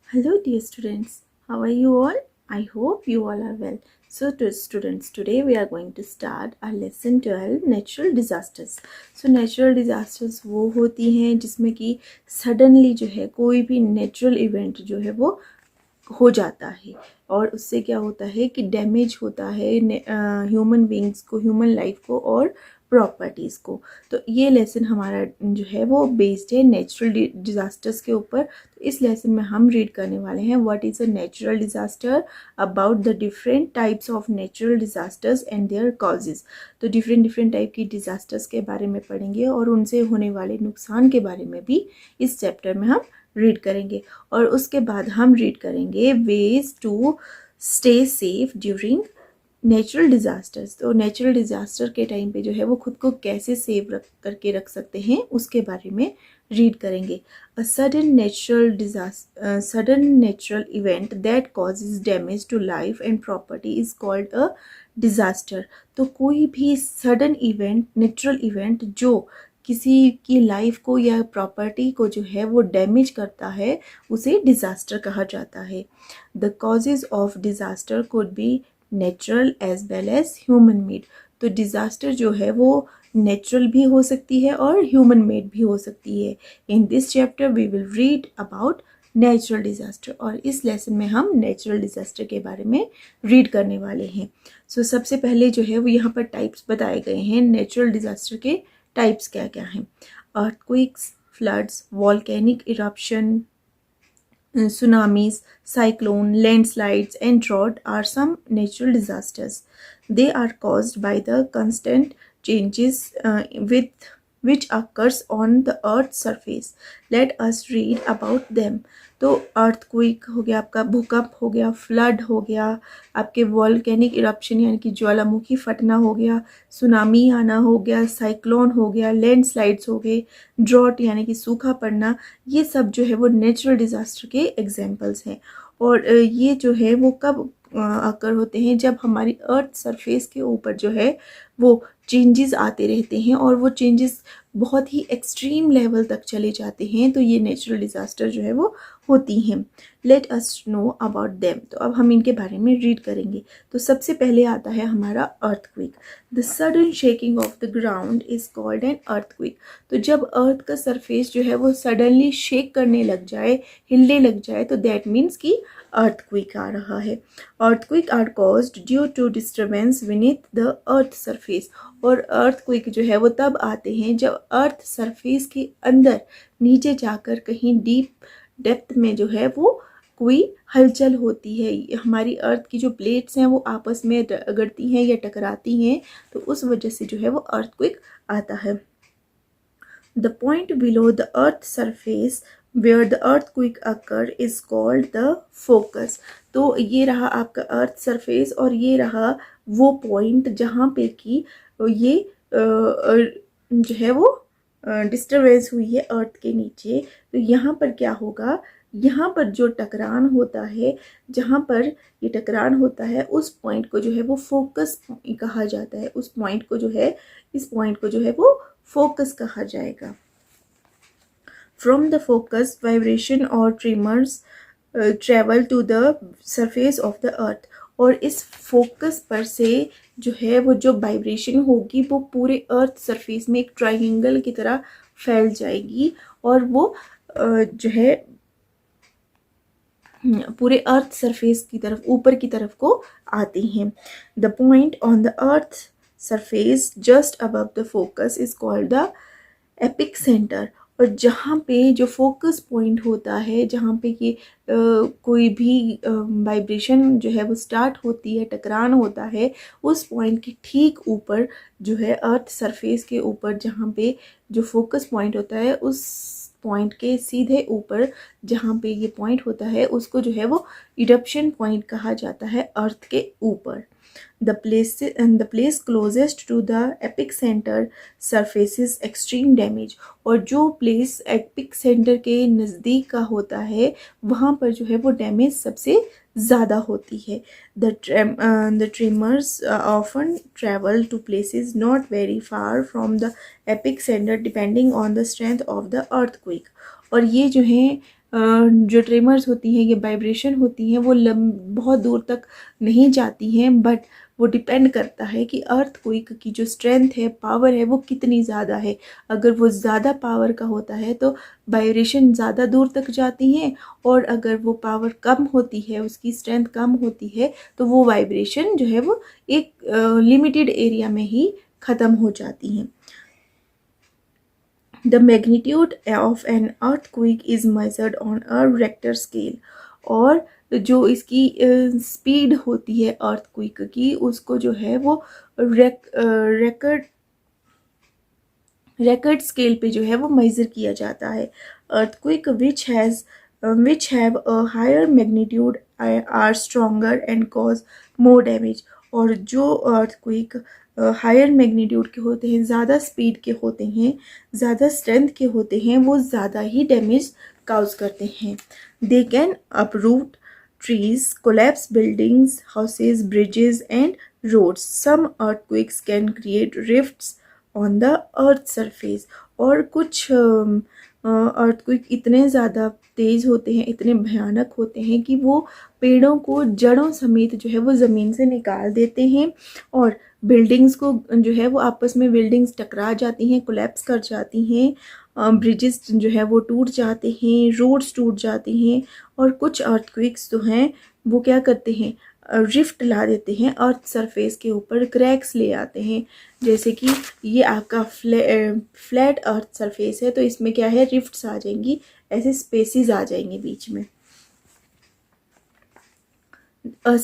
Hello dear students, how are you all? I hope you all are well. So to students, today we are going to start our lesson 12 natural disasters. So natural disasters वो होती हैं जिसमें कि suddenly जो है कोई भी natural event जो है वो हो जाता है और उससे क्या होता है कि डैमेज होता है ह्यूमन बींग्स को, ह्यूमन लाइफ को और प्रॉपर्टीज़ को। तो ये लेसन हमारा जो है वो बेस्ड है नेचुरल डिज़ास्टर्स के ऊपर। तो इस लेसन में हम रीड करने वाले हैं what is a natural disaster, about the different types of natural disasters and their causes. तो डिफरेंट डिफरेंट टाइप की डिज़ास्टर्स के बारे में पढ़ेंगे और उनसे होने वाले नुकसान के बारे में भी इस चैप्टर में हम रीड करेंगे। और उसके बाद हम रीड करेंगे ways to stay safe during natural disasters. तो नेचुरल डिज़ास्टर के टाइम पे जो है वो खुद को कैसे सेव रख सकते हैं उसके बारे में रीड करेंगे। A sudden natural event that causes damage to life and property is called a disaster. तो कोई भी सडन इवेंट, नेचुरल इवेंट जो किसी की लाइफ को या प्रॉपर्टी को जो है वो डैमेज करता है उसे डिज़ास्टर कहा जाता है। The causes of disaster could be natural as well as human made. तो डिज़ास्टर जो है वो नेचुरल भी हो सकती है और ह्यूमन मेड भी हो सकती है। In this chapter we will read about natural disaster और इस लेसन में हम नेचुरल डिज़ास्टर के बारे में रीड करने वाले हैं। सो सबसे पहले जो है वो यहाँ पर टाइप्स बताए गए हैं नेचुरल डिज़ास्टर के। टाइप्स क्या क्या हैं? Earthquakes, floods, volcanic eruption, tsunamis, cyclone, landslides, and drought are some natural disasters. They are caused by the constant changes with which occurs on the earth's surface. Let us read about them. तो earthquake हो गया, आपका भूकंप हो गया, flood हो गया, आपके वॉल्केनिक इरप्शन यानी कि ज्वालामुखी फटना हो गया, सुनामी आना हो गया, साइक्लोन हो गया, लैंडस्लाइड्स हो गए, ड्रॉट यानी कि सूखा पड़ना। ये सब जो है वो नेचुरल डिज़ास्टर के एग्जाम्पल्स हैं। और ये जो है वो कब अकर होते हैं? जब हमारी अर्थ सरफेस के ऊपर जो है वो चेंजेस आते रहते हैं और वो चेंजेस बहुत ही एक्सट्रीम लेवल तक चले जाते हैं, तो ये नेचुरल डिज़ास्टर जो है वो होती हैं। Let us know about them. तो अब हम इनके बारे में रीड करेंगे। तो सबसे पहले आता है हमारा earthquake. The sudden shaking of the ground is called an earthquake. तो जब अर्थ का सरफेस जो है वो सडनली शेक करने लग जाए, हिलने लग जाए, तो दैट मीन्स कि अर्थक्वेक आ रहा है। Earthquake are caused due to disturbance beneath the earth surface. और अर्थक्वेक जो है वो तब आते हैं जब अर्थ सरफेस के अंदर नीचे जाकर कहीं डीप डेप्थ में जो है वो कोई हलचल होती है। हमारी अर्थ की जो प्लेट्स हैं वो आपस में रगड़ती हैं या टकराती हैं, तो उस वजह से जो है वो अर्थक्वेक आता है। The point below the earth surface where the earthquake occur is called the focus. तो ये रहा आपका अर्थ सरफेस और ये रहा वो पॉइंट जहाँ पे कि ये जो है वो डिस्टर्बेंस हुई है अर्थ के नीचे। तो यहाँ पर क्या होगा? यहाँ पर जो टकरान होता है, जहाँ पर ये टकरान होता है, उस पॉइंट को जो है वो फोकस कहा जाता है। उस पॉइंट को जो है, इस पॉइंट को जो है वो फोकस कहा जाएगा। फ्रॉम द फोकस वाइब्रेशन और tremors travel to the surface of the earth. और इस फोकस पर से जो है वो जो वाइब्रेशन होगी वो पूरे अर्थ सरफेस में एक ट्रायंगल की तरह फैल जाएगी और वो जो है पूरे अर्थ सरफेस की तरफ, ऊपर की तरफ को आती हैं। The point on the earth surface just above the focus is called the epic centre. और जहाँ पे जो फोकस पॉइंट होता है, जहाँ पे कि कोई भी वाइब्रेशन जो है वो स्टार्ट होती है, टकरान होता है, उस पॉइंट के ठीक ऊपर जो है अर्थ सरफेस के ऊपर जहाँ पे जो फोकस पॉइंट होता है, उस पॉइंट के सीधे ऊपर जहाँ पे ये पॉइंट होता है उसको जो है वो इरप्शन पॉइंट कहा जाता है अर्थ के ऊपर। The place closest to the epicenter surfaces extreme damage। और जो प्लेस एपिक सेंटर के नज़दीक का होता है वहाँ पर जो है वो डैमेज सबसे ज़्यादा होती है। The tremors often travel to places not very far from the epic center depending on the strength of the earthquake। और ये जो है जो ट्रेमर्स होती हैं, ये वाइब्रेशन होती हैं, वो बहुत दूर तक नहीं जाती हैं, बट वो डिपेंड करता है कि अर्थक्वेक की जो स्ट्रेंथ है, पावर है, वो कितनी ज़्यादा है। अगर वो ज़्यादा पावर का होता है तो वाइब्रेशन ज़्यादा दूर तक जाती हैं, और अगर वो पावर कम होती है, उसकी स्ट्रेंथ कम होती है, तो वो वाइब्रेशन जो है वो एक लिमिटेड एरिया में ही ख़त्म हो जाती हैं। The magnitude of an earthquake is measured on a Richter scale, और जो इसकी स्पीड होती है अर्थक्वेक की, उसको जो है वो रेकर्ड स्केल पे जो है वो मेजर किया जाता है। Earthquake which have a higher magnitude are stronger and cause more damage, और जो अर्थक्वेक हायर मैग्नीट्यूड के होते हैं, ज़्यादा स्पीड के होते हैं, ज़्यादा स्ट्रेंथ के होते हैं, वो ज़्यादा ही डैमेज काउज करते हैं। They can uproot trees, collapse buildings, houses, bridges, and roads. Some earthquakes can create rifts on the earth surface. और कुछ अर्थक्वेक इतने ज़्यादा तेज़ होते हैं, इतने भयानक होते हैं कि वो पेड़ों को जड़ों समेत जो है वो ज़मीन से निकाल देते हैं, और बिल्डिंग्स को जो है वो आपस में बिल्डिंग्स टकरा जाती हैं, कोलैप्स कर जाती हैं, ब्रिजेस जो है वो टूट जाते हैं, रोड्स टूट जाती हैं। और कुछ अर्थक्वेक्स जो हैं वो क्या करते हैं, रिफ्ट ला देते हैं अर्थ सरफेस के ऊपर, क्रैक्स ले आते हैं। जैसे कि ये आपका फ्लैट अर्थ सरफेस है, तो इसमें क्या है, रिफ्ट्स आ जाएंगी, ऐसे स्पेसिस आ जाएंगे बीच में। A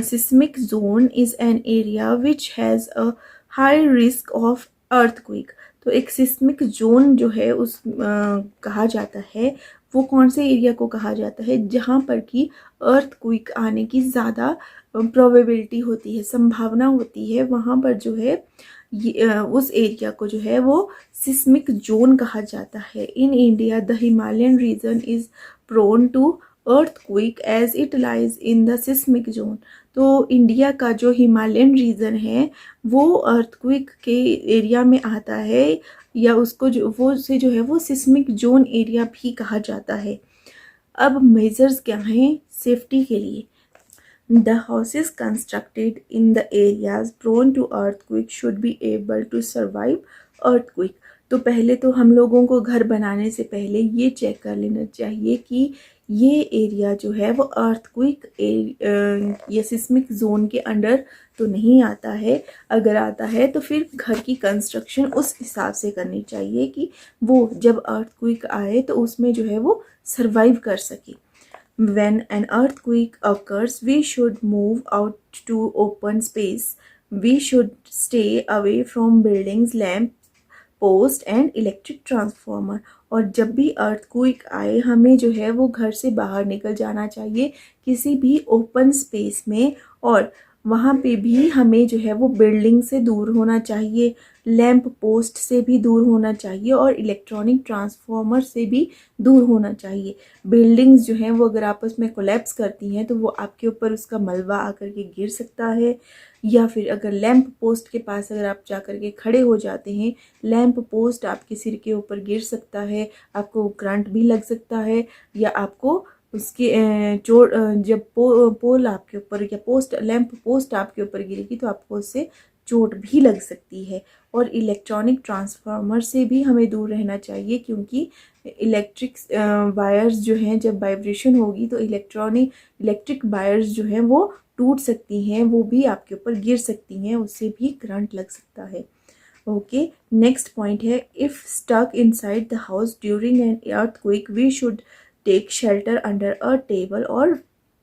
seismic zone is an area which has a high risk of earthquake. तो एक सिस्मिक जोन जो है उस कहा जाता है, वो कौन से एरिया को कहा जाता है जहाँ पर कि अर्थक्वेक आने की ज़्यादा प्रोबेबिलिटी होती है, संभावना होती है। वहाँ पर जो है उस एरिया को जो है वो सिस्मिक जोन कहा जाता है। In India the Himalayan region is prone to earthquake as it lies in the seismic zone। तो इंडिया का जो हिमालयन रीजन है वो अर्थक्वेक के एरिया में आता है, या उसको जो है वो सिस्मिक जोन एरिया भी कहा जाता है। अब मेजर्स क्या हैं सेफ्टी के लिए? The houses constructed in the areas prone to earthquake should be able to survive earthquake। तो पहले तो हम लोगों को घर बनाने से पहले ये चेक कर लेना चाहिए कि ये एरिया जो है वो अर्थक्वेक या सिस्मिक जोन के अंडर तो नहीं आता है। अगर आता है तो फिर घर की कंस्ट्रक्शन उस हिसाब से करनी चाहिए कि वो जब अर्थक्वेक आए तो उसमें जो है वो सरवाइव कर सके। When an earthquake occurs, we should move out to open space. We should stay away from buildings, lamp post and electric transformer. और जब भी अर्थक्वेक आए हमें जो है वो घर से बाहर निकल जाना चाहिए किसी भी ओपन स्पेस में, और वहाँ पे भी हमें जो है वो बिल्डिंग से दूर होना चाहिए, लैंप पोस्ट से भी दूर होना चाहिए, और इलेक्ट्रॉनिक ट्रांसफार्मर से भी दूर होना चाहिए। बिल्डिंग्स जो हैं वो अगर आपस में कोलैप्स करती हैं तो वो आपके ऊपर उसका मलबा आकर के गिर सकता है, या फिर अगर लैंप पोस्ट के पास अगर आप जाकर के खड़े हो जाते हैं, लैंप पोस्ट आपके सिर के ऊपर गिर सकता है, आपको करंट भी लग सकता है, या आपको उसके चोट जब पोल आपके ऊपर या लैंप पोस्ट आपके ऊपर गिरेगी तो आपको उससे चोट भी लग सकती है। और इलेक्ट्रॉनिक ट्रांसफार्मर से भी हमें दूर रहना चाहिए, क्योंकि इलेक्ट्रिक वायर्स जो हैं जब वाइब्रेशन होगी तो इलेक्ट्रिक वायर्स जो हैं वो टूट सकती हैं, वो भी आपके ऊपर गिर सकती हैं, उससे भी करंट लग सकता है। ओके, नेक्स्ट पॉइंट है, if stuck inside the house during an earthquake we should take shelter under a table और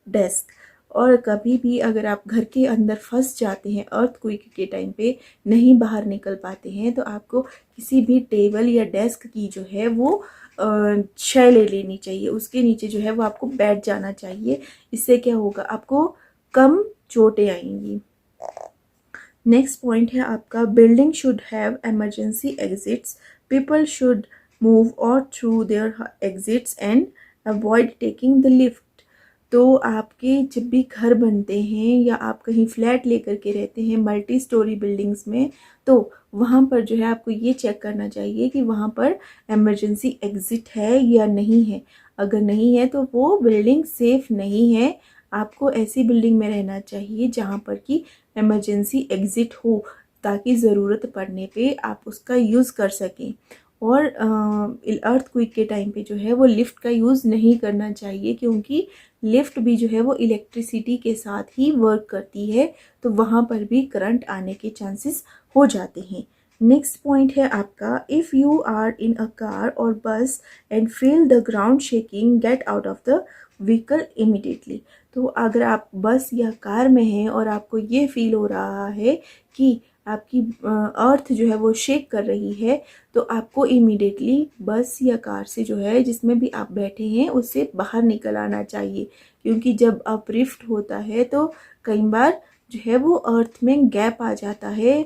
डेस्क। और कभी भी अगर आप घर के अंदर फंस जाते हैं अर्थक्वेक के टाइम पे, नहीं बाहर निकल पाते हैं, तो आपको किसी भी टेबल या डेस्क की जो है वो शय ले लेनी चाहिए, उसके नीचे जो है वो आपको बैठ जाना चाहिए। इससे क्या होगा, आपको कम चोटें आएंगी। नेक्स्ट पॉइंट है आपका, building should have emergency exits, people should move or through their exits and avoid taking the lift. तो आपके जब भी घर बनते हैं या आप कहीं फ्लैट लेकर के रहते हैं मल्टी स्टोरी बिल्डिंग्स में, तो वहाँ पर जो है आपको ये चेक करना चाहिए कि वहाँ पर एमरजेंसी एग्ज़िट है या नहीं है। अगर नहीं है तो वो बिल्डिंग सेफ़ नहीं है। आपको ऐसी बिल्डिंग में रहना चाहिए जहाँ पर कि इमरजेंसी एग्ज़िट हो, ताकि ज़रूरत पड़ने पे आप उसका यूज़ कर सकें। और अर्थक्वेक के टाइम पे जो है वो लिफ्ट का यूज़ नहीं करना चाहिए, क्योंकि लिफ्ट भी जो है वो इलेक्ट्रिसिटी के साथ ही वर्क करती है, तो वहाँ पर भी करंट आने के चांसेस हो जाते हैं। नेक्स्ट पॉइंट है आपका, if you are in a car और bus and feel the ground shaking, get out of the vehicle immediately. तो अगर आप बस या कार में हैं और आपको ये फील हो रहा है कि आपकी अर्थ जो है वो शेक कर रही है, तो आपको इमीडिएटली बस या कार से जो है जिसमें भी आप बैठे हैं उससे बाहर निकल आना चाहिए, क्योंकि जब अपलिफ्ट होता है तो कई बार जो है वो अर्थ में गैप आ जाता है,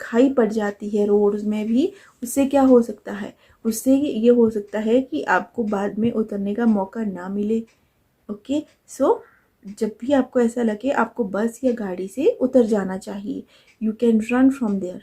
खाई पड़ जाती है रोड्स में भी। उससे क्या हो सकता है, उससे ये हो सकता है कि आपको बाद में उतरने का मौका ना मिले। ओके, सो जब भी आपको ऐसा लगे आपको बस या गाड़ी से उतर जाना चाहिए। You can run from there.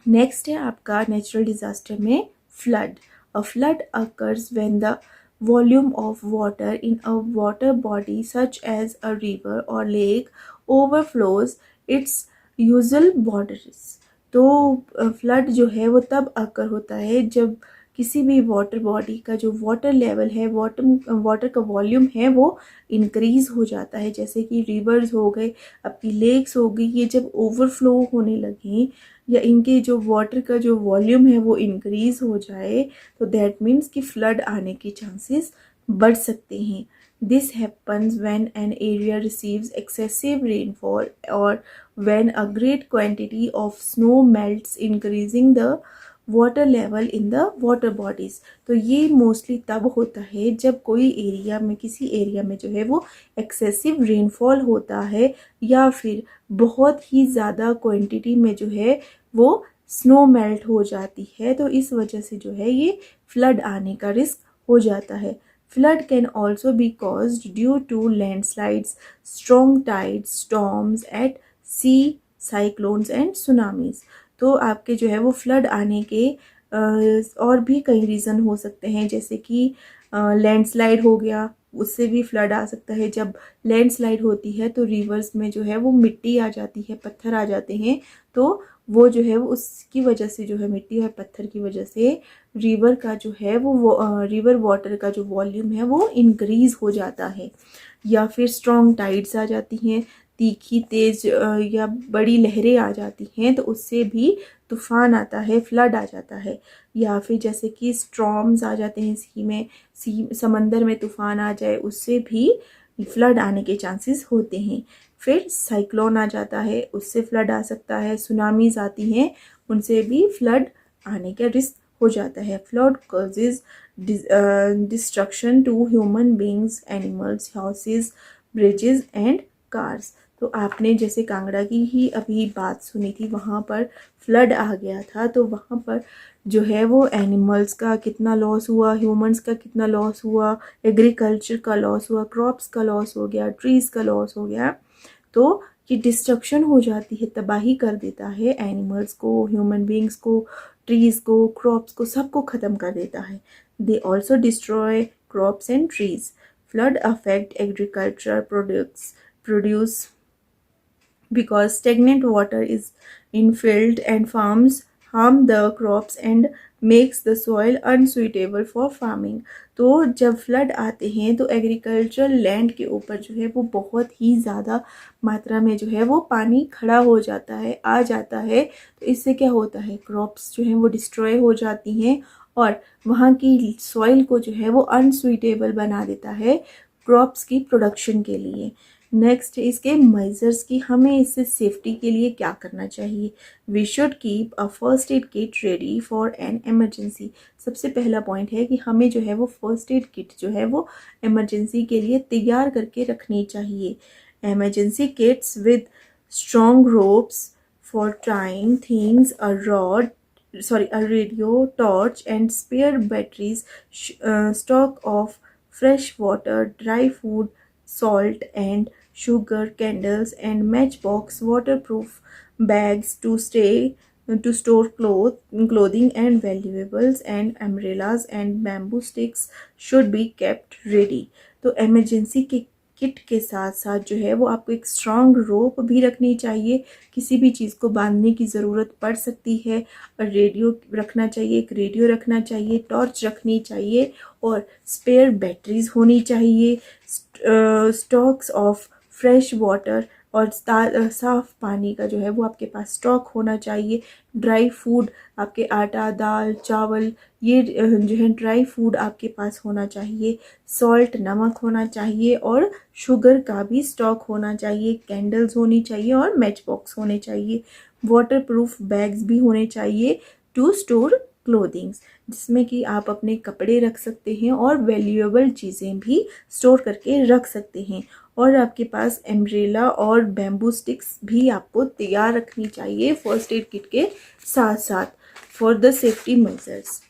Next है आपका नेचुरल डिज़ास्टर में flood. A flood occurs when the volume of water in a water body such as a river or lake overflows its usual borders. तो flood जो है वो तब अकर होता है जब किसी भी वाटर बॉडी का जो वाटर लेवल है, वाटर का वॉल्यूम है वो इंक्रीज़ हो जाता है। जैसे कि रिवर्स हो गए, आपकी लेक्स हो गई, ये जब ओवरफ्लो होने लगें या इनके जो वाटर का जो वॉल्यूम है वो इंक्रीज़ हो जाए, तो दैट मीन्स कि फ्लड आने के चांसेस बढ़ सकते हैं। This happens when an area receives excessive rainfall और when a great quantity of snow melts, increasing the water level in the water bodies. तो ये मोस्टली तब होता है जब कोई एरिया में, किसी एरिया में जो है वो एक्सेसिव रेनफॉल होता है, या फिर बहुत ही ज़्यादा क्वांटिटी में जो है वो स्नो मेल्ट हो जाती है, तो इस वजह से जो है ये फ्लड आने का रिस्क हो जाता है। Flood can also be caused due to landslides, strong tides, storms at sea, cyclones and tsunamis। तो आपके जो है वो फ्लड आने के और भी कई रीज़न हो सकते हैं, जैसे कि लैंडस्लाइड हो गया, उससे भी फ्लड आ सकता है। जब लैंडस्लाइड होती है तो रिवर्स में जो है वो मिट्टी आ जाती है, पत्थर आ जाते हैं, तो वो जो है वो उसकी वजह से जो है मिट्टी और पत्थर की वजह से रिवर का जो है वो रिवर वाटर का जो वॉल्यूम है वो इंक्रीज़ हो जाता है। या फिर स्ट्रॉन्ग टाइड्स आ जाती हैं, तीखी तेज़ या बड़ी लहरें आ जाती हैं, तो उससे भी तूफ़ान आता है, फ्लड आ जाता है। या फिर जैसे कि स्टॉर्म्स आ जाते हैं सी में, समंदर में तूफ़ान आ जाए, उससे भी फ्लड आने के चांसेस होते हैं। फिर साइक्लोन आ जाता है, उससे फ्लड आ सकता है। सुनामीज़ आती हैं, उनसे भी फ्लड आने का रिस्क हो जाता है। Flood causes destruction to human beings, animals, houses, bridges and cars. तो आपने जैसे कांगड़ा की ही अभी बात सुनी थी, वहाँ पर फ्लड आ गया था, तो वहाँ पर जो है वो एनिमल्स का कितना लॉस हुआ, ह्यूमंस का कितना लॉस हुआ, एग्रीकल्चर का लॉस हुआ, क्रॉप्स का लॉस हो गया, ट्रीज़ का लॉस हो गया। तो ये डिस्ट्रक्शन हो जाती है, तबाही कर देता है एनिमल्स को, ह्यूमन बींग्स को, ट्रीज़ को, क्रॉप्स को, सबको ख़त्म कर देता है। They also destroy crops and trees. Flood affect agriculture produce because stagnant water is infilled and farms harm the crops and makes the soil unsuitable for farming। तो जब फ्लड आते हैं तो एग्रीकल्चरल लैंड के ऊपर जो है वो बहुत ही ज़्यादा मात्रा में जो है वो पानी खड़ा हो जाता है, आ जाता है। तो इससे क्या होता है, क्रॉप्स जो हैं वो डिस्ट्रॉय हो जाती हैं और वहाँ की सॉइल को जो है वो अनसुइटेबल बना देता है क्रॉप्स की प्रोडक्शन के लिए। नेक्स्ट इसके मेजर्स की हमें इससे सेफ्टी के लिए क्या करना चाहिए। We should keep a first aid kit ready for an emergency. सबसे पहला पॉइंट है कि हमें जो है वो फर्स्ट एड किट जो है वो इमरजेंसी के लिए तैयार करके रखनी चाहिए। Emergency kits with strong ropes for tying things, a rod, a radio, torch and spare batteries, stock of fresh water, dry food, salt and sugar, candles and matchbox, waterproof bags to stay to store clothing and valuables, and umbrellas and bamboo sticks should be kept ready. तो emergency के kit के साथ साथ जो है वो आपको एक स्ट्रॉन्ग रोप भी रखनी चाहिए, किसी भी चीज़ को बांधने की ज़रूरत पड़ सकती है। और रेडियो रखना चाहिए, एक रेडियो रखना चाहिए, टॉर्च रखनी चाहिए, और स्पेयर बैटरीज होनी चाहिए, स्टॉक्स ऑफ फ्रेश वाटर, और साफ़ पानी का जो है वो आपके पास स्टॉक होना चाहिए। ड्राई फूड, आपके आटा, दाल, चावल, ये जो है ड्राई फूड आपके पास होना चाहिए। सॉल्ट, नमक होना चाहिए, और शुगर का भी स्टॉक होना चाहिए। कैंडल्स होनी चाहिए और मैच बॉक्स होने चाहिए। वाटर प्रूफ बैग्स भी होने चाहिए टू स्टोर क्लोथिंग्स, जिसमें कि आप अपने कपड़े रख सकते हैं और वैल्यूएबल चीज़ें भी स्टोर करके रख सकते हैं। और आपके पास एम्ब्रेला और बैम्बू स्टिक्स भी आपको तैयार रखनी चाहिए फर्स्ट एड किट के साथ साथ for the safety measures.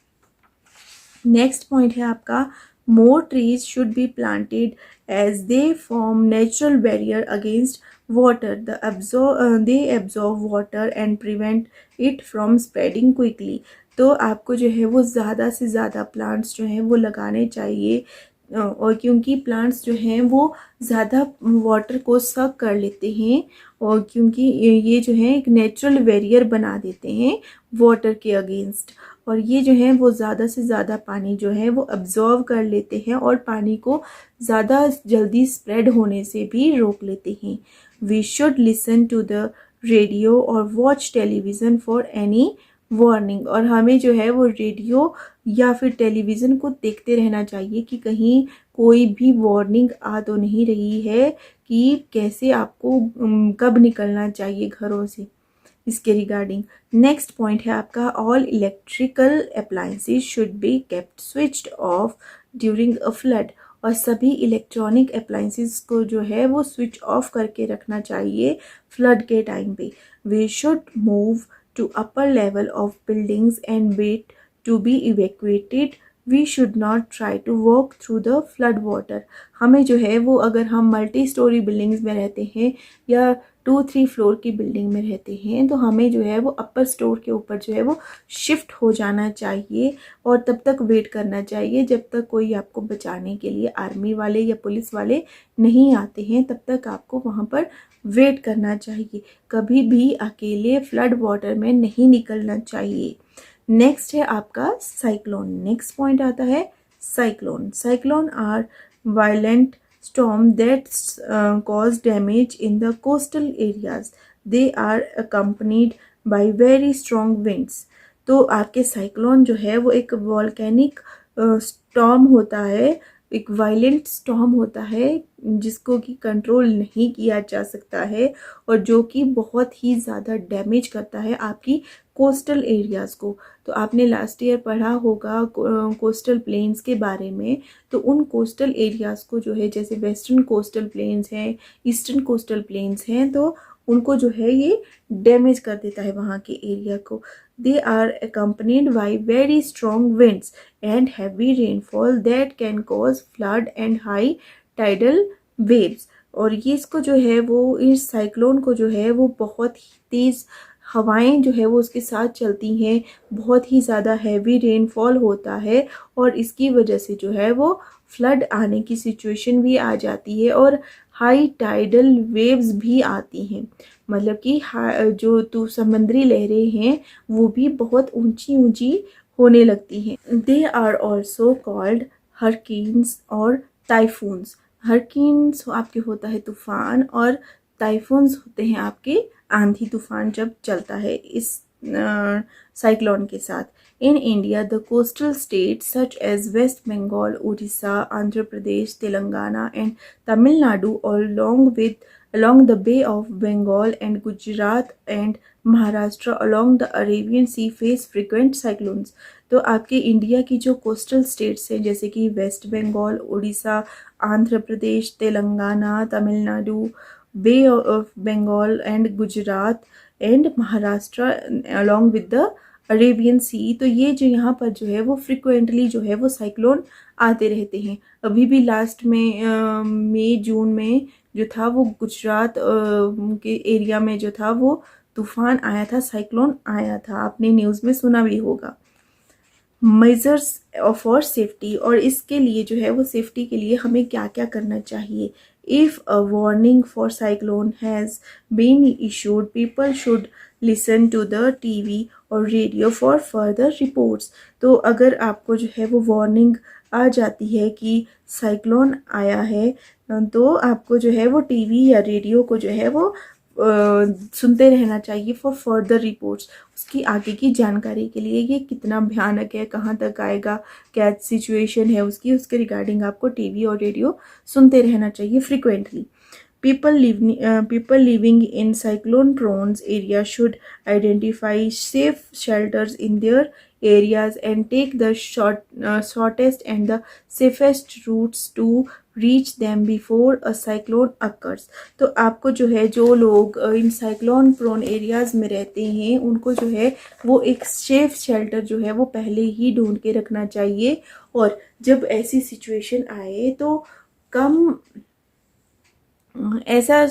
Next point है आपका, more trees should be planted as they form natural barrier against water, they absorb water and prevent it from spreading quickly. तो आपको जो है वो ज़्यादा से ज़्यादा प्लांट्स जो हैं वो लगाने चाहिए, और क्योंकि प्लांट्स जो हैं वो ज़्यादा वाटर को सक कर लेते हैं, और क्योंकि ये जो है एक नेचुरल बैरियर बना देते हैं वाटर के अगेंस्ट, और ये जो है वो ज़्यादा से ज़्यादा पानी जो है वो अब्जॉर्व कर लेते हैं और पानी को ज़्यादा जल्दी स्प्रेड होने से भी रोक लेते हैं। We should listen to the radio or watch television for any warning, और हमें जो है वो रेडियो या फिर टेलीविज़न को देखते रहना चाहिए कि कहीं कोई भी वार्निंग आ तो नहीं रही है कि कैसे आपको कब निकलना चाहिए घरों से, इसके रिगार्डिंग। नेक्स्ट पॉइंट है आपका, all electrical appliances should be kept switched off during a flood, और सभी इलेक्ट्रॉनिक अप्लायंसेज को जो है वो स्विच ऑफ करके रखना चाहिए फ्लड के टाइम पे। We should move to upper level of buildings and wait to be evacuated. We should not try to walk through the flood water. हमें जो है वो, अगर हम मल्टी स्टोरी बिल्डिंग्स में रहते हैं या 2-3 फ्लोर की बिल्डिंग में रहते हैं, तो हमें जो है वो अपर स्टोर के ऊपर जो है वो शिफ्ट हो जाना चाहिए, और तब तक वेट करना चाहिए जब तक कोई आपको बचाने के लिए आर्मी वाले या पुलिस वाले नहीं आते हैं, तब तक आपको वहाँ पर वेट करना चाहिए। कभी भी अकेले फ्लड वाटर में नहीं निकलना चाहिए। नेक्स्ट है आपका साइक्लोन। नेक्स्ट पॉइंट आता है cyclone. Cyclone are violent storm that cause damage in the coastal areas. They are accompanied by very strong winds. तो आपके साइक्लोन जो है वो एक वॉल्केनिक स्टॉर्म होता है, एक वायलेंट स्टॉर्म होता है जिसको कि कंट्रोल नहीं किया जा सकता है, और जो कि बहुत ही ज़्यादा डैमेज करता है आपकी कोस्टल एरियाज़ को। तो आपने लास्ट ईयर पढ़ा होगा कोस्टल प्लेन्स के बारे में, तो उन कोस्टल एरियाज़ को जो है, जैसे वेस्टर्न कोस्टल प्लेन्स हैं, ईस्टर्न कोस्टल प्लेन्स हैं, तो उनको जो है ये डैमेज कर देता है वहाँ के एरिया को। They are accompanied by very strong winds and heavy rainfall that can cause flood and high tidal waves. और ये इसको जो है वो, इस साइक्लोन को जो है वो बहुत ही तेज़ हवाएं जो है वो उसके साथ चलती हैं, बहुत ही ज़्यादा हैवी रेनफॉल होता है, और इसकी वजह से जो है वो फ्लड आने की सिचुएशन भी आ जाती है, और हाई टाइडल वेव्स भी आती हैं, मतलब कि जो तो समुद्री लहरें हैं वो भी बहुत ऊंची ऊंची होने लगती हैं। दे आर ऑल्सो कॉल्ड हरकीन्स और टाइफून्स। हरकीन्स आपके होता है तूफान, और टाइफून्स होते हैं आपके आंधी तूफान जब चलता है इस साइक्लोन के साथ। In India, the coastal states such as West Bengal, Odisha, Andhra Pradesh, Telangana, and Tamil Nadu, along the Bay of Bengal, and Gujarat and Maharashtra along the Arabian Sea face frequent cyclones. तो आपके India की जो coastal states हैं, जैसे कि West Bengal, Orissa, Andhra Pradesh, Telangana, Tamil Nadu, bay of Bengal and Gujarat and Maharashtra along with the Arabian sea, तो ये जो यहाँ पर जो है वो फ्रिक्वेंटली जो है वो साइक्लोन आते रहते हैं। अभी भी लास्ट में मई जून में जो था वो गुजरात के एरिया में जो था वो तूफान आया था, साइक्लोन आया था, आपने न्यूज़ में सुना भी होगा। मेजर्स फॉर सेफ्टी, और इसके लिए जो है वो सेफ्टी के लिए हमें क्या क्या करना चाहिए। If a warning for cyclone has been issued, people should listen to the TV और रेडियो फॉर फर्दर रिपोर्ट्स। तो अगर आपको जो है वो वार्निंग आ जाती है कि साइक्लोन आया है, तो आपको जो है वो टीवी या रेडियो को जो है वो सुनते रहना चाहिए फॉर फर्दर रिपोर्ट्स, उसकी आगे की जानकारी के लिए। ये कितना भयानक है, कहाँ तक आएगा, क्या सिचुएशन है उसकी, उसके रिगार्डिंग आपको टीवी और रेडियो सुनते रहना चाहिए frequently. People living in cyclone-prone areas should identify safe shelters in their areas and take the shortest and the safest routes to reach them before a cyclone occurs। तो आपको जो है, जो लोग इन साइक्लोन प्रोन एरियाज में रहते हैं, उनको जो है वो एक सेफ शेल्टर जो है वो पहले ही ढूंढ के रखना चाहिए। और जब ऐसी सिचुएशन आए तो कम ऐसा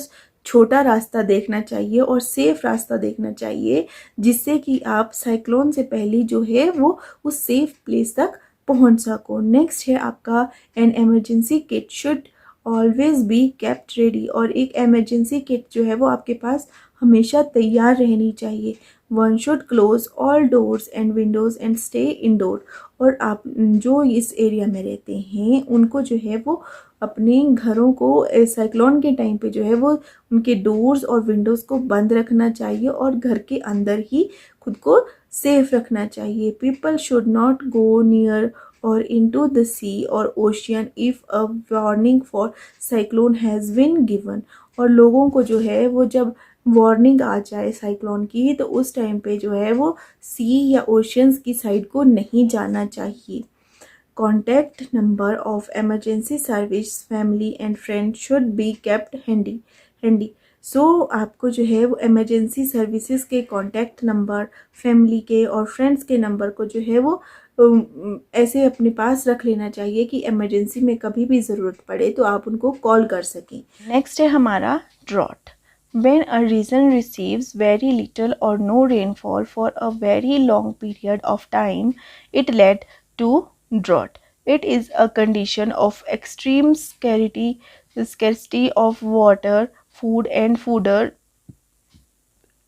छोटा रास्ता देखना चाहिए और सेफ रास्ता देखना चाहिए, जिससे कि आप साइक्लोन से पहले जो है वो उस सेफ प्लेस तक पहुंच सको। नेक्स्ट है आपका, an emergency kit should always be kept ready, और एक इमरजेंसी किट जो है वो आपके पास हमेशा तैयार रहनी चाहिए। One should close all doors and Windows and stay indoor, और आप जो इस एरिया में रहते हैं उनको जो है वो अपने घरों को साइक्लोन के टाइम पे जो है वो उनके डोर्स और विंडोज़ को बंद रखना चाहिए और घर के अंदर ही खुद को सेफ रखना चाहिए। People should not go near और इनटू द सी और ocean if a warning for cyclone has been given, और लोगों को जो है वो जब वार्निंग आ जाए साइक्लोन की, तो उस टाइम पे जो है वो सी या ओशियंस की साइड को नहीं जाना चाहिए। Contact number of emergency service family and friend should be kept handy. So आपको जो है वो एमरजेंसी सर्विसेज के कॉन्टैक्ट नंबर, फैमिली के और फ्रेंड्स के नंबर को जो है वो ऐसे अपने पास रख लेना चाहिए कि इमरजेंसी में कभी भी ज़रूरत पड़े तो आप उनको कॉल कर सकें। नेक्स्ट है हमारा drought. When a region receives very little or no rainfall for a very long period of time, it led to drought. It is a condition of extreme scarcity of water, food and fodder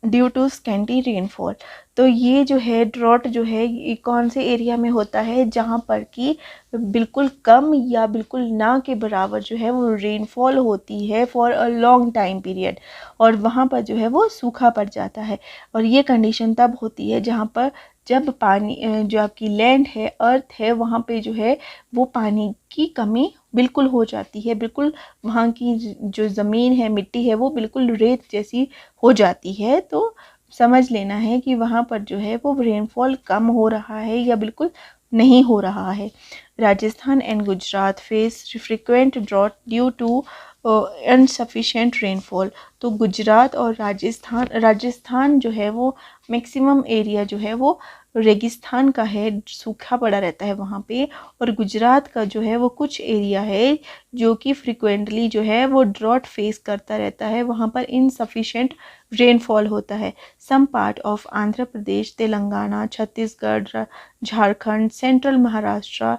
due to scanty rainfall. तो ये जो है drought जो है ये कौन से area में होता है, जहाँ पर कि बिल्कुल कम या बिल्कुल ना के बराबर जो है वो रेनफॉल होती है for a long time period, और वहाँ पर जो है वो सूखा पड़ जाता है। और ये कंडीशन तब होती है जहाँ पर जब पानी जो आपकी लैंड है, अर्थ है, वहाँ पे जो है वो पानी की कमी बिल्कुल हो जाती है, बिल्कुल वहाँ की जो ज़मीन है, मिट्टी है, वो बिल्कुल रेत जैसी हो जाती है। तो समझ लेना है कि वहाँ पर जो है वो रेनफॉल कम हो रहा है या बिल्कुल नहीं हो रहा है। Rajasthan and Gujarat face frequent drought due to insufficient rainfall. तो गुजरात और राजस्थान जो है वो मैक्सिमम एरिया जो है वो रेगिस्तान का है, सूखा पड़ा रहता है वहाँ पे, और गुजरात का जो है वो कुछ एरिया है जो कि फ्रिक्वेंटली जो है वो ड्रॉट फेस करता रहता है, वहाँ पर इनसफिशिएंट रेनफॉल होता है। Some part of Andhra Pradesh, Telangana, Chhattisgarh, Jharkhand, central Maharashtra,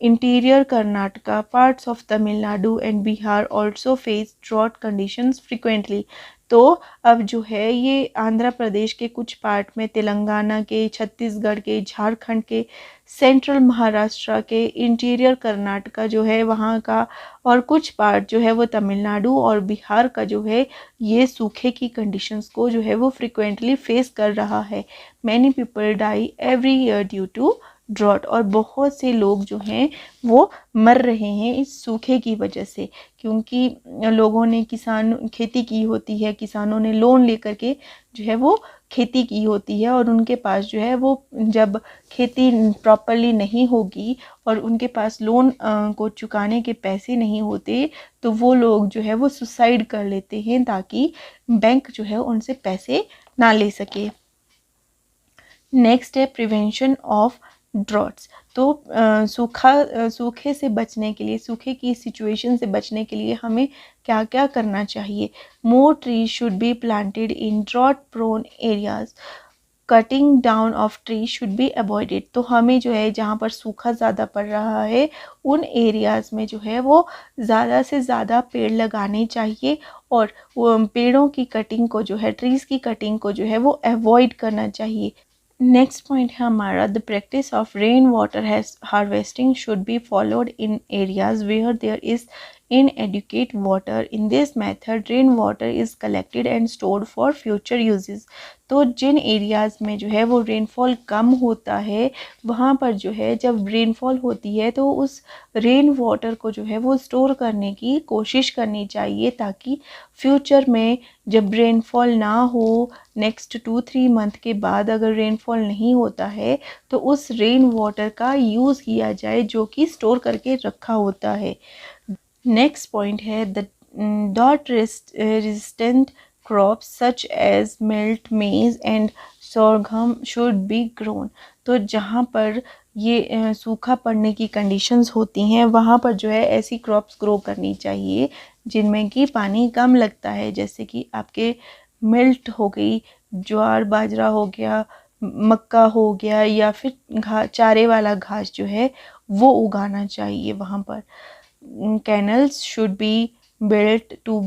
interior Karnataka, parts of Tamil Nadu and Bihar also face drought conditions frequently. तो अब जो है ये आंध्र प्रदेश के कुछ पार्ट में, तेलंगाना के, छत्तीसगढ़ के, झारखंड के, सेंट्रल महाराष्ट्र के, इंटीरियर कर्नाटका जो है वहाँ का, और कुछ पार्ट जो है वो तमिलनाडु और बिहार का जो है ये सूखे की कंडीशंस को जो है वो फ्रिक्वेंटली फेस कर रहा है। Many people die every year due to drought, और बहुत से लोग जो हैं वो मर रहे हैं इस सूखे की वजह से, क्योंकि लोगों ने खेती की होती है, किसानों ने लोन लेकर के जो है वो खेती की होती है, और उनके पास जो है वो जब खेती प्रॉपरली नहीं होगी और उनके पास लोन को चुकाने के पैसे नहीं होते, तो वो लोग जो है वो सुसाइड कर लेते हैं ताकि बैंक जो है उनसे पैसे ना ले सके। नेक्स्ट है प्रिवेंशन ऑफ ड्रॉट्स। तो सूखे से बचने के लिए, सूखे की सिचुएशन से बचने के लिए हमें क्या क्या करना चाहिए? More trees should be planted in drought prone areas, cutting down of tree should be avoided. तो हमें जो है जहाँ पर सूखा ज़्यादा पड़ रहा है उन एरियाज़ में जो है वो ज़्यादा से ज़्यादा पेड़ लगाने चाहिए, और पेड़ों की कटिंग को जो है, ट्रीज़ की कटिंग को जो है वो अवॉइड करना चाहिए। नेक्स्ट पॉइंट है हमारा, the practice of rain water harvesting should be followed in areas where there is inadequate water. In this method rain water is collected and stored for future uses. तो जिन areas में जो है वो rainfall कम होता है वहाँ पर जो है जब रेनफॉल होती है तो उस रेन वाटर को जो है वो स्टोर करने की कोशिश करनी चाहिए, ताकि फ्यूचर में जब रेनफॉल ना हो, नेक्स्ट 2-3 मंथ के बाद अगर रेनफॉल नहीं होता है तो उस रेन वाटर का यूज़ किया जाए जो कि स्टोर करके रखा होता है। नेक्स्ट पॉइंट है the drought resistant crops such as millet, maize and sorghum should be grown. तो जहाँ पर ये सूखा पड़ने की कंडीशंस होती हैं वहाँ पर जो है ऐसी क्रॉप्स ग्रो करनी चाहिए जिनमें कि पानी कम लगता है, जैसे कि आपके मिल्ट हो गई, ज्वार बाजरा हो गया, मक्का हो गया, या फिर चारे वाला घास जो है वो उगाना चाहिए वहाँ पर। Canals should be built to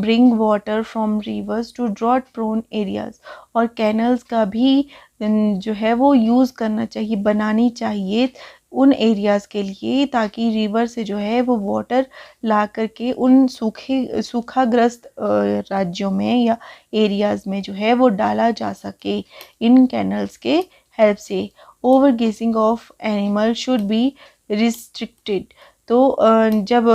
bring water from rivers to drought prone areas. और कैनल्स का भी जो है वो यूज़ करना चाहिए, बनानी चाहिए उन एरियाज़ के लिए, ताकि रिवर से जो है वो वाटर ला करके उन सूखाग्रस्त राज्यों में या एरियाज़ में जो है वो डाला जा सके इन कैनल्स के हेल्प से। Over grazing of animal should be restricted. तो जब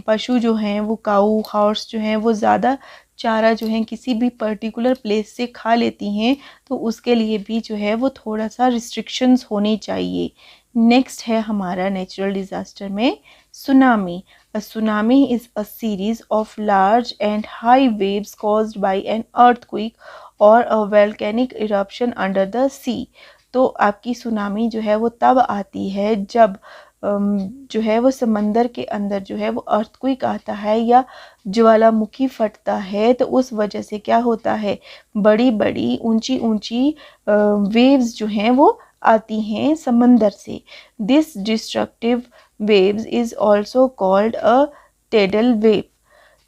पशु जो हैं वो काऊ हॉर्स जो हैं वो ज़्यादा चारा जो है किसी भी पर्टिकुलर प्लेस से खा लेती हैं तो उसके लिए भी जो है वो थोड़ा सा रिस्ट्रिक्शंस होनी चाहिए। नेक्स्ट है हमारा नेचुरल डिज़ास्टर में tsunami. A tsunami is a series of large and high waves caused by an earthquake or a volcanic eruption under the sea. तो आपकी सुनामी जो है वो तब आती है जब जो है वो समंदर के अंदर जो है वो अर्थक्वेक आता है या ज्वालामुखी फटता है, तो उस वजह से क्या होता है, बड़ी बड़ी ऊंची ऊंची वेव्स जो हैं वो आती हैं समंदर से। This destructive waves is also called a tidal wave.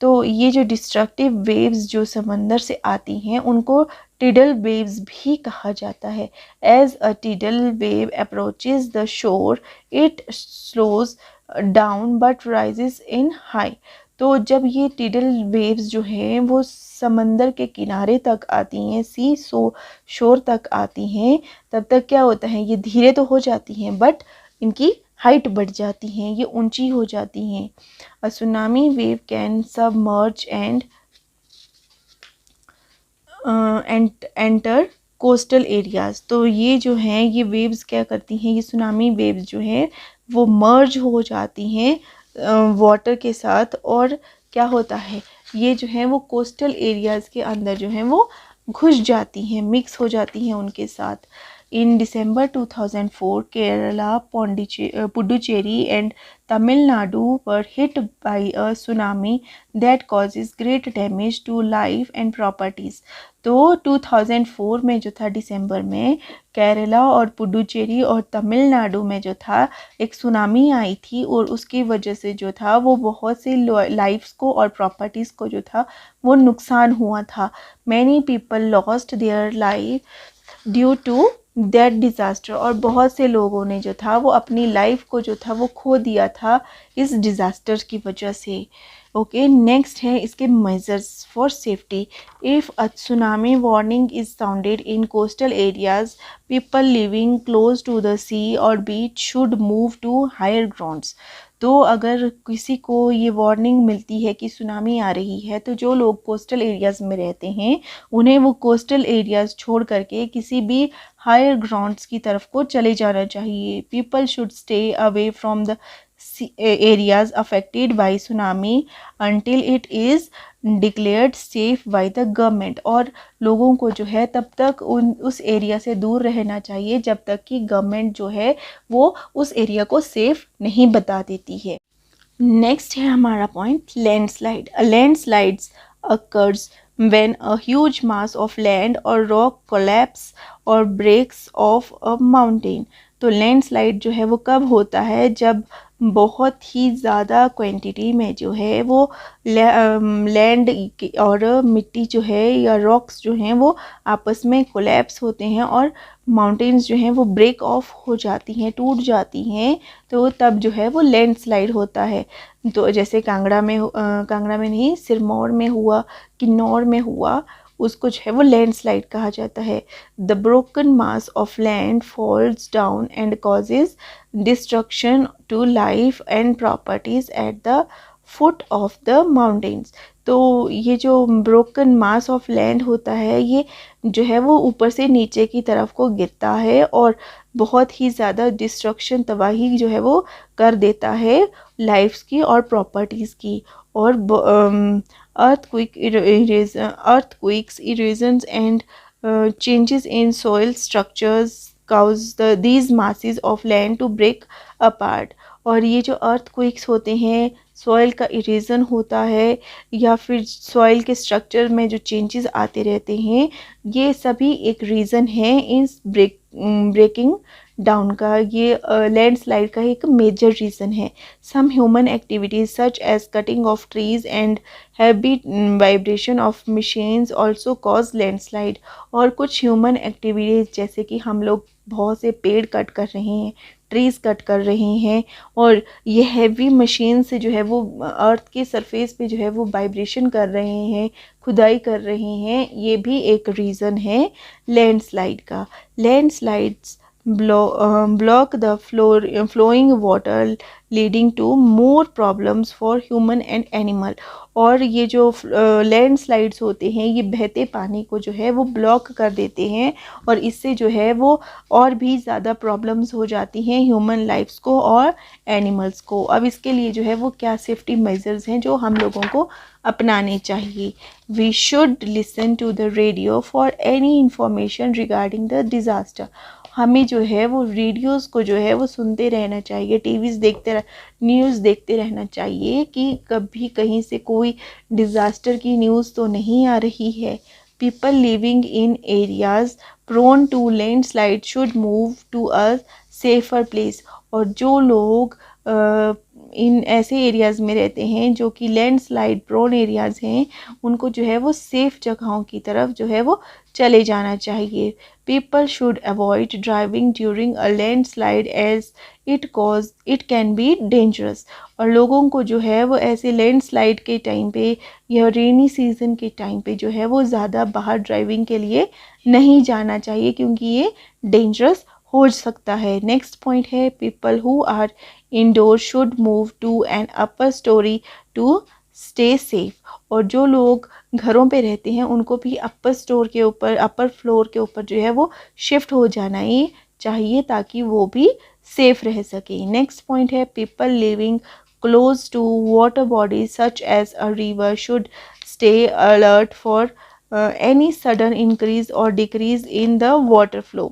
तो ये जो डिस्ट्रक्टिव वेव्स जो समंदर से आती हैं उनको टिडल वेव्स भी कहा जाता है। As a tidal wave approaches the shore it slows down but rises in high. तो जब ये टिडल वेव्स जो हैं वो समंदर के किनारे तक आती हैं, शोर तक आती हैं, तब तक क्या होता है, ये धीरे तो हो जाती हैं बट इनकी हाइट बढ़ जाती हैं, ये ऊंची हो जाती हैं। A tsunami wave can submerge and enter coastal areas. तो ये जो हैं ये वेव्स क्या करती हैं, ये सुनामी वेव्स जो हैं वो मर्ज हो जाती हैं वाटर के साथ, और क्या होता है, ये जो है वो कोस्टल एरियाज के अंदर जो है वो घुस जाती हैं, मिक्स हो जाती हैं उनके साथ। In December 2004, Kerala, Puducherry and Tamil Nadu were hit by a tsunami that causes great damage to life and properties. तो 2004 में जो था दिसंबर में केरला और पुडुचेरी और तमिलनाडु में जो था एक सुनामी आई थी, और उसकी वजह से जो था वो बहुत से लाइफ्स को और प्रॉपर्टीज़ को जो था वो नुकसान हुआ था। Many people lost their life due to that disaster. और बहुत से लोगों ने जो था वो अपनी लाइफ को जो था वो खो दिया था इस डिज़ास्टर की वजह से। ओके, नेक्स्ट है इसके measures for safety. If a tsunami warning is sounded in coastal areas, people living close to the sea और beach should move to higher grounds. तो अगर किसी को ये वार्निंग मिलती है कि सुनामी आ रही है, तो जो लोग कोस्टल एरियाज़ में रहते हैं उन्हें वो कोस्टल एरियाज़ छोड़ करके किसी भी हायर ग्राउंड्स की तरफ को चले जाना चाहिए। People should stay away from the areas affected by tsunami until it is declared safe by the government। और लोगों को जो है तब तक उस एरिया से दूर रहना चाहिए जब तक कि गवर्नमेंट जो है वो उस एरिया को सेफ नहीं बता देती है। नेक्स्ट है हमारा point landslide. Landslides occurs when a huge mass of land or rock collapse or breaks off a mountain। तो लैंडस्लाइड जो है वो कब होता है, जब बहुत ही ज़्यादा क्वांटिटी में जो है वो लैंड और मिट्टी जो है या रॉक्स जो हैं वो आपस में कोलैप्स होते हैं और माउंटेन्स जो हैं वो ब्रेक ऑफ हो जाती हैं, टूट जाती हैं, तो तब जो है वो लैंडस्लाइड होता है। तो जैसे कांगड़ा में नहीं, सिरमौर में हुआ, किन्नौर में हुआ, उसको जो है वो लैंडस्लाइड कहा जाता है। The broken mass of land falls down and causes destruction to life and properties at the foot of the mountains. तो ये जो ब्रोकन मास ऑफ लैंड होता है ये जो है वो ऊपर से नीचे की तरफ को गिरता है और बहुत ही ज़्यादा डिस्ट्रक्शन, तबाही जो है वो कर देता है लाइफ्स की और प्रॉपर्टीज़ की। और earthquakes, erosions and changes in soil structures cause these masses of land to break apart। और ये जो अर्थक्वेक्स होते हैं, सॉइल का इरेजन होता है या फिर सॉइल के स्ट्रक्चर में जो चेंजेस आते रहते हैं, ये सभी एक रीज़न है इस ब्रेकिंग डाउन का। ये लैंडस्लाइड का एक मेजर रीज़न है। Some human activities such as cutting of trees and heavy vibration of machines also cause landslide. और कुछ ह्यूमन एक्टिविटीज़ जैसे कि हम लोग बहुत से पेड़ कट कर रहे हैं, ट्रीज़ कट कर रहे हैं, और ये हैवी मशीन से जो है वो अर्थ के सरफेस पे जो है वो वाइब्रेशन कर रहे हैं, खुदाई कर रहे हैं, ये भी एक रीज़न है लैंडस्लाइड का। Landslides block the flowing water leading to more problems for human and animal। और ये जो लैंडस्लाइड्स होते हैं ये बहते पानी को जो है वो ब्लॉक कर देते हैं और इससे जो है वो और भी ज़्यादा प्रॉब्लम्स हो जाती हैं ह्यूमन लाइफ्स को और एनिमल्स को। अब इसके लिए जो है वो क्या सेफ्टी मेजर्स हैं जो हम लोगों को अपनाने चाहिए। We should listen to the radio for any information regarding the disaster. हमें जो है वो रेडियोज़ को जो है वो सुनते रहना चाहिए, न्यूज़ देखते रहना चाहिए कि कभी कहीं से कोई डिज़ास्टर की न्यूज़ तो नहीं आ रही है। People living in areas prone to landslide should move to a safer place. और जो लोग इन ऐसे एरियाज़ में रहते हैं जो कि लैंडस्लाइड प्रोन एरियाज़ हैं, उनको जो है वो सेफ़ जगहों की तरफ जो है वो चले जाना चाहिए। People should avoid driving during a landslide as it can be dangerous. और लोगों को जो है वो ऐसे लैंडस्लाइड के टाइम पे या रेनी सीज़न के टाइम पे जो है वो ज़्यादा बाहर ड्राइविंग के लिए नहीं जाना चाहिए क्योंकि ये डेंजरस हो सकता है। नेक्स्ट पॉइंट है people who are indoor should move to an upper storey to stay safe. और जो लोग घरों पे रहते हैं उनको भी अपर फ्लोर के ऊपर जो है वो शिफ्ट हो जाना ही चाहिए ताकि वो भी सेफ रह सके। नेक्स्ट पॉइंट है people living close to water bodies such as a river should stay alert for any sudden increase और decrease in the water flow.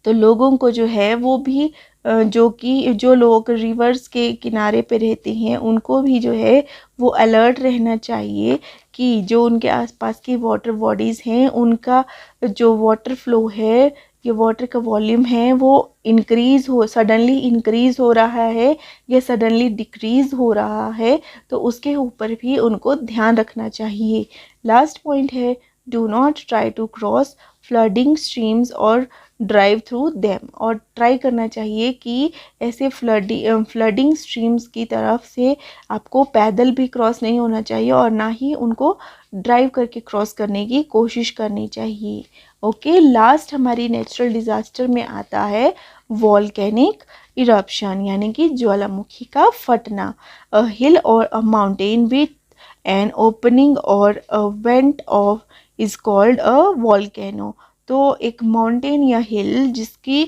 तो लोगों को जो है वो भी जो लोग रिवर्स के किनारे पे रहते हैं उनको भी जो है वो अलर्ट रहना चाहिए कि जो उनके आसपास की वाटर बॉडीज़ हैं उनका जो वाटर फ्लो है, ये वाटर का वॉल्यूम है वो सडनली इंक्रीज़ हो रहा है या सडनली डिक्रीज़ हो रहा है, तो उसके ऊपर भी उनको ध्यान रखना चाहिए। लास्ट पॉइंट है do not try to cross flooding streams और ड्राइव थ्रू देम। और ट्राई करना चाहिए कि ऐसे फ्लडिंग स्ट्रीम्स की तरफ से आपको पैदल भी क्रॉस नहीं होना चाहिए और ना ही उनको ड्राइव करके क्रॉस करने की कोशिश करनी चाहिए। ओके, लास्ट हमारी नेचुरल डिज़ास्टर में आता है वॉल्केनिक इरप्शन यानी कि ज्वालामुखी का फटना। अ हिल और a mountain with an opening और a vent of is called a volcano. तो एक माउंटेन या हिल जिसकी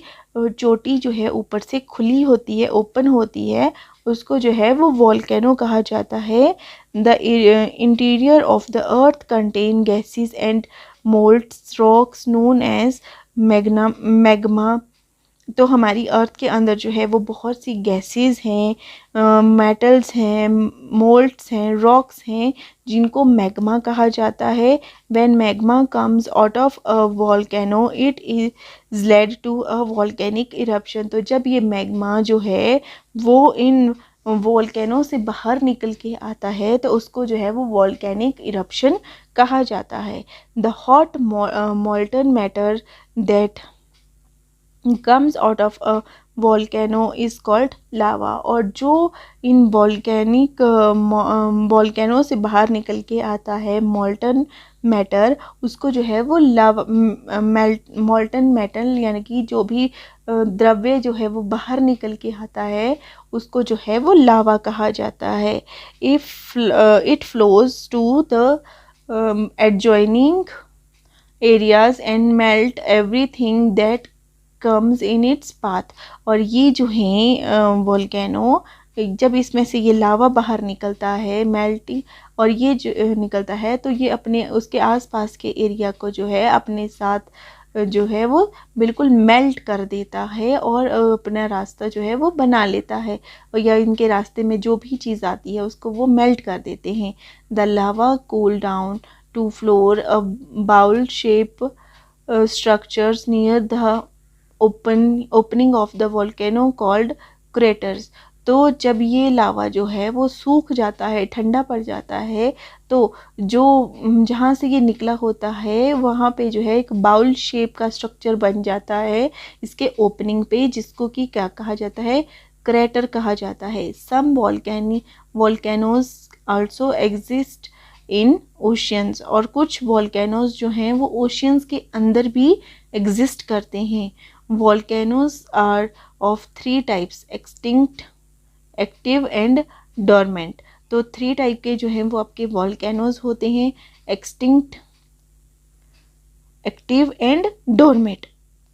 चोटी जो है ऊपर से खुली होती है, ओपन होती है, उसको जो है वो वोल्केनो कहा जाता है। The interior of the earth contain gases and molten rocks known as magma. तो हमारी अर्थ के अंदर जो है वो बहुत सी गैसेस हैं, मेटल्स हैं, मोल्ट्स हैं, रॉक्स हैं, जिनको मैग्मा कहा जाता है। When magma comes out of a volcano it is led to a volcanic eruption. तो जब ये मैग्मा जो है वो इन वोल्केनो से बाहर निकल के आता है तो उसको जो है वो वोल्केनिक इरप्शन कहा जाता है। The hot molten matter that comes out of a volcano is called lava। और जो इन वॉल्केनिक वॉल्केनो से बाहर निकल के आता है मोल्टन मैटर, उसको जो है वो लावा मोल्टन मेटल यानी कि जो भी द्रव्य जो है वो बाहर निकल के आता है उसको जो है वो लावा कहा जाता है। If it flows to the adjoining areas and melt everything that comes in its path. और ये जो है वोल्केनो, जब इसमें से ये लावा बाहर निकलता है मेल्टिंग और ये जो निकलता है तो ये अपने उसके आसपास के एरिया को जो है अपने साथ जो है वो बिल्कुल मेल्ट कर देता है और अपना रास्ता जो है वो बना लेता है, और या इनके रास्ते में जो भी चीज़ आती है उसको वो मेल्ट कर देते हैं। The lava cool down to floor a bowl shape structures near the opening of the volcano called craters। तो जब ये लावा जो है वो सूख जाता है, ठंडा पड़ जाता है, तो जो जहाँ से ये निकला होता है वहाँ पे जो है एक बाउल शेप का स्ट्रक्चर बन जाता है इसके ओपनिंग पे, जिसको कि क्या कहा जाता है, क्रेटर कहा जाता है। Some volcanoes also exist in oceans. और कुछ वोल्केनोज जो हैं वो ओशियंस के अंदर भी एग्जिस्ट करते हैं। Volcanoes are of 3 types, extinct, active and dormant. तो 3 टाइप के जो हैं वो आपके वोल्केनोज होते हैं, एक्सटिंक्ट, एक्टिव एंड डोरमेंट।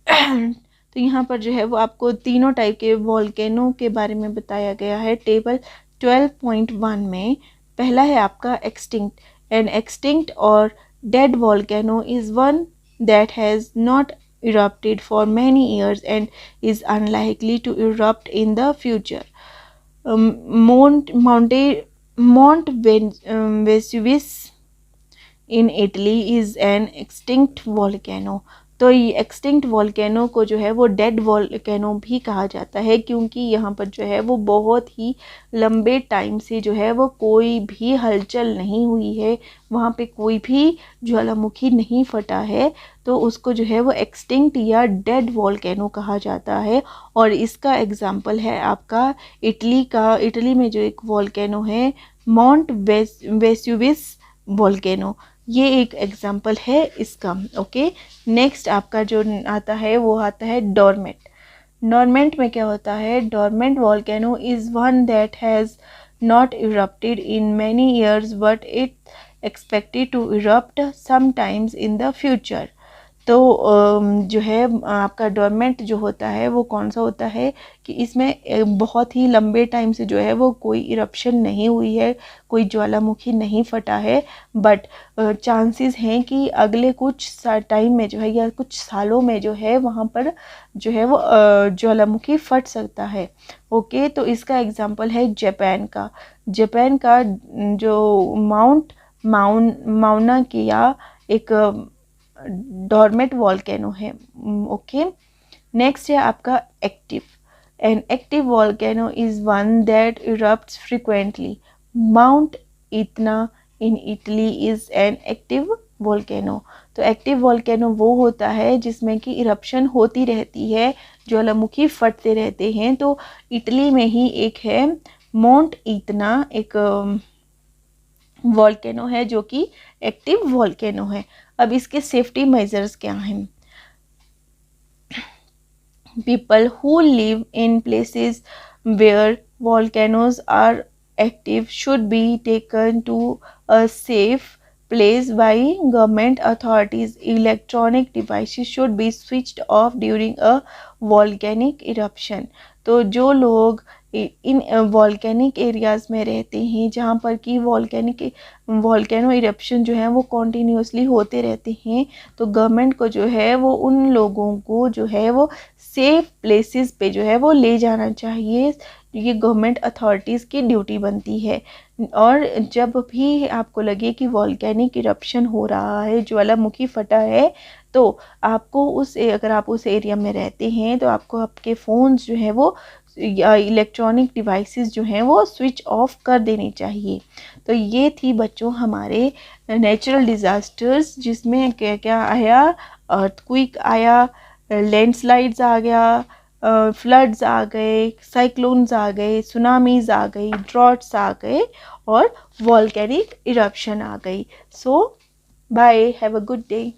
तो यहाँ पर जो है वो आपको तीनों टाइप के वोल्केनो के बारे में बताया गया है टेबल 12.1 में। पहला है आपका एक्सटिंक्ट। एन एक्सटिंक्ट और dead volcano is one that has not erupted for many years and is unlikely to erupt in the future. Mount Vesuvius in Italy is an extinct volcano। तो ये extinct volcano को जो है वो dead volcano भी कहा जाता है, क्योंकि यहाँ पर जो है वो बहुत ही लंबे टाइम से जो है वो कोई भी हलचल नहीं हुई है, वहाँ पे कोई भी ज्वालामुखी नहीं फटा है, तो उसको जो है वो एक्सटिंक्ट या डेड वोल्केनो कहा जाता है। और इसका एग्जाम्पल है आपका इटली में जो एक वोल्केनो है माउंट वेसुविस वोल्केनो, ये एक एग्जाम्पल है इसका। ओके, नेक्स्ट आपका जो आता है वो आता है डोरमेंट। डोरमेंट में क्या होता है, dormant volcano is one that has not erupted in many years but it expected to erupt sometimes in the future. तो जो है आपका डोरमेंट जो होता है वो कौन सा होता है कि इसमें बहुत ही लंबे टाइम से जो है वो कोई इरप्शन नहीं हुई है, कोई ज्वालामुखी नहीं फटा है, बट चांसेस हैं कि अगले कुछ टाइम में जो है या कुछ सालों में जो है वहाँ पर जो है वो ज्वालामुखी फट सकता है। ओके, तो इसका एग्जांपल है जापान का जो माउना किया एक डोरमेंट वोल्केनो है। ओके, नेक्स्ट है आपका active. An active volcano is one that erupts frequently. Mount Etna in Italy is an active volcano. तो एक्टिव वोल्केनो वो होता है जिसमें कि इरप्शन होती रहती है, ज्वालामुखी फटते रहते हैं। तो इटली में ही एक है माउंट इतना, एक वोल्केनो है जो कि एक्टिव वोल्केनो है। अब इसके सेफ्टी मेजर्स क्या हैं? People who live in places where volcanoes are active should be taken to a safe place by government authorities. Electronic devices should be switched off during a volcanic eruption. तो जो लोग इन volcanic areas में रहते हैं जहाँ पर कि volcano eruption जो है वो कॉन्टीन्यूसली होते रहते हैं, तो गवर्नमेंट को जो है वो उन लोगों को जो है वो सेफ प्लेसेस पे जो है वो ले जाना चाहिए। ये गवर्नमेंट अथॉरिटीज़ की ड्यूटी बनती है। और जब भी आपको लगे कि वॉल्केनिक इरप्शन हो रहा है, ज्वालामुखी फटा है, तो आपको अगर आप उस एरिया में रहते हैं तो आपको आपके फ़ोन्स जो है वो या इलेक्ट्रॉनिक डिवाइसेस जो हैं वो स्विच ऑफ कर देने चाहिए। तो ये थी बच्चों हमारे नेचुरल डिज़ास्टर्स, जिसमें क्या क्या आया, अर्थक्वेक आया, लैंडस्लाइड्स आ गया, फ्लड्स आ गए, साइक्लोन्स आ गए, सुनामीज़ आ गई, ड्रॉट्स आ गए और वॉल्केनिक इरप्शन आ गई। So bye, have a good day.